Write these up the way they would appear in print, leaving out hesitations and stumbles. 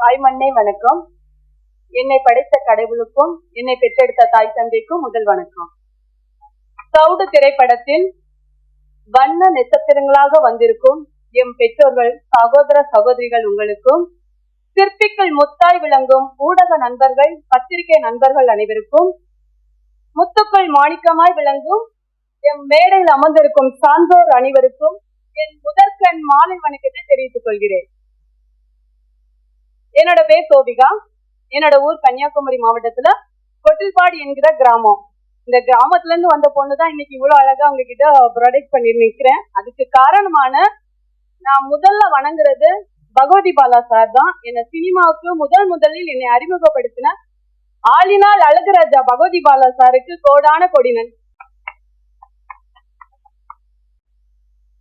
தாய்மண்ணே வணக்கம். என்னை படைத்த கடவுளுக்கும் என்னை பெற்றெடுத்த தாய் தந்தைக்கும் முதல் வணக்கம். சவுடு திரைப்படத்தில் வண்ண நட்சத்திரங்களாக வந்திருக்கும் எம் பெற்றோர்கள், சகோதர சகோதரிகள் உங்களுக்கும், சிற்பிக்குள் முத்தாய் விளங்கும் ஊடக நண்பர்கள், பத்திரிகை நண்பர்கள் அனைவருக்கும், முத்துக்குள் மாணிக்கமாய் விளங்கும் எம் மேடையில் அமர்ந்திருக்கும் சான்றோர் அனைவருக்கும் என் முதற்கண் மாலை வணக்கத்தை தெரிவித்துக் கொள்கிறேன். என்னோட பேர் சோபிகா. என்னோட ஊர் கன்னியாகுமரி மாவட்டத்துல கொட்டில்பாடி என்கிற கிராமம். இந்த கிராமத்துல இருந்து வந்த பொண்ணுதான் இன்னைக்கு இவ்வளவு அழகா உங்ககிட்ட ப்ரொடக்ட் பண்ணி நிற்கிறேன். அதுக்கு காரணமான நான் முதல்ல வணங்குறது பகவதி பாலா சார் தான். என்னை சினிமாவுக்கு முதலில் என்னை அறிமுகப்படுத்தின ஆளினால் அழகுராஜா பகவதி பாலா சாருக்கு கோடான கொடினன்.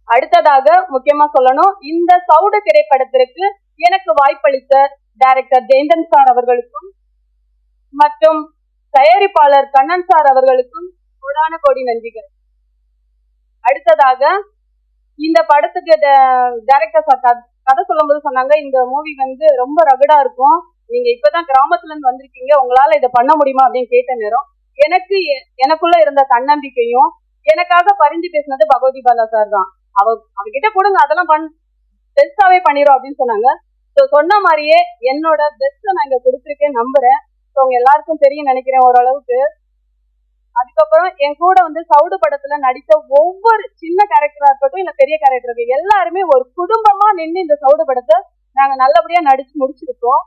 அடுத்ததாக முக்கியமா சொல்லணும், இந்த சவுடு திரைப்படத்திற்கு எனக்கு வாய்ப்பளித்த டைரக்டர் ஜெயந்தன் சார் அவர்களுக்கும் மற்றும் தயாரிப்பாளர் கண்ணன் சார் அவர்களுக்கும் கோடான கோடி நன்றிகள். அடுத்ததாக இந்த படத்துக்கு டைரக்டர் சார் கதை சொல்லும் போது சொன்னாங்க, இந்த மூவி ரொம்ப ரகடா இருக்கும், நீங்க இப்பதான் கிராமத்துல இருந்து வந்திருக்கீங்க, உங்களால இதை பண்ண முடியுமா அப்படின்னு கேட்ட நேரம் எனக்குள்ள இருந்த தன்னம்பிக்கையும் எனக்காக பரிஞ்சு பேசினது பகவதி பாலா சார் தான். அவகிட்ட கொடுங்க, அதெல்லாம் பெஸ்டாவே பண்ணிரும் அப்படின்னு சொன்னாங்க. சொன்ன மாதிரியே என்னோட பெஸ்ட்டை நான் இங்க கொடுத்துருக்கேன் நம்புறேன். உங்க எல்லாருக்கும் தெரியும் நினைக்கிறேன் ஓரளவுக்கு. அதுக்கப்புறம் என் கூட சவுடு படத்துல நடித்த ஒவ்வொரு சின்ன கேரக்டரா இருக்கட்டும் இல்ல பெரிய கேரக்டர் இருக்கு, எல்லாருமே ஒரு குடும்பமா நின்று இந்த சவுடு படத்தை நாங்க நல்லபடியா நடிச்சு முடிச்சிருக்கோம்.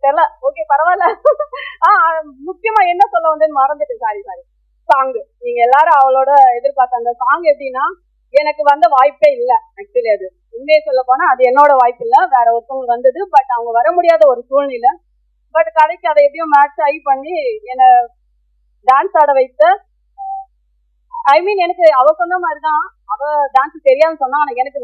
தெரியல, ஓகே பரவாயில்ல. முக்கியமா என்ன சொல்ல வந்தேன்னு மறந்துட்டேன், சாரி. சாங் நீங்க எல்லாரும் அவளோட எதிர்பார்த்த அந்த சாங் எப்படின்னா, எனக்கு வாய்ப்பே இல்லை. ஆக்சுவலி அது உண்மையை சொல்ல போனா அது என்னோட வாய்ப்பு இல்லை, வேற ஒருத்தவங்க வந்தது. பட் அவங்க வர முடியாத ஒரு சூழ்நிலை. பட் கதைக்கு அதை எப்படியும் மேட்ச் ஆகி பண்ணி என்னை டான்ஸ் ஆட வைத்த, எனக்கு அவ சொன்ன மாதிரிதான், அவ டான்ஸ் தெரியாதுன்னு சொன்னா, எனக்கு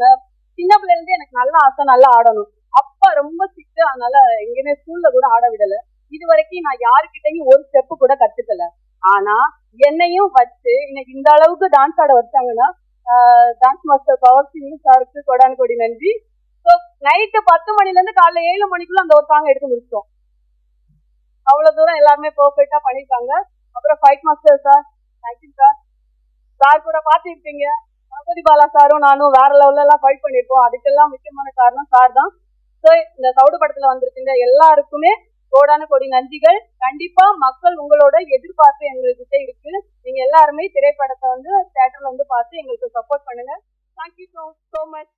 சின்ன பிள்ளைல இருந்து எனக்கு நல்ல ஆசை, நல்லா ஆடணும். அப்ப ரொம்ப சிக்கு, அதனால எங்கேயுமே ஸ்கூல்ல கூட ஆட விடல. இது வரைக்கும் நான் யாருக்கிட்டையும் ஒரு ஸ்டெப்பு கூட கத்துக்கல. ஆனா என்னையும் வச்சு இன்னைக்கு இந்த அளவுக்கு டான்ஸ் ஆட வச்சாங்கன்னா டான்ஸ் மாஸ்டர் பவர் சிங் சாருக்கு கொடான கொடி நன்றி. நைட்டு 10 மணில இருந்து காலைல 7 மணிக்குள்ள அந்த ஒரு சாங் எடுத்து முடிச்சோம். அவ்வளவு தூரம் எல்லாருமே பெர்ஃபெக்டா பண்ணிருக்காங்க. அப்புறம் fight master sir, thank you sir. Sir கூட பாத்துருப்பீங்க, பகவதி பாலா சாரும் நானும் வேற லெவல்ல எல்லாம் ஃபைட் பண்ணிருக்கோம். அதுக்கெல்லாம் முக்கியமான காரணம் சார் தான். ஸோ இந்த சவுடு படத்துல வந்திருக்கீங்க எல்லாருக்குமே கோடான கோடி நன்றிகள். கண்டிப்பா மக்கள் உங்களோட எதிர்பார்ப்பு எங்ககிட்ட இருக்கு. நீங்க எல்லாருமே திரைப்படத்தை தியேட்டர்ல பார்த்து எங்களுக்கு சப்போர்ட் பண்ணுங்க. Thank you so much.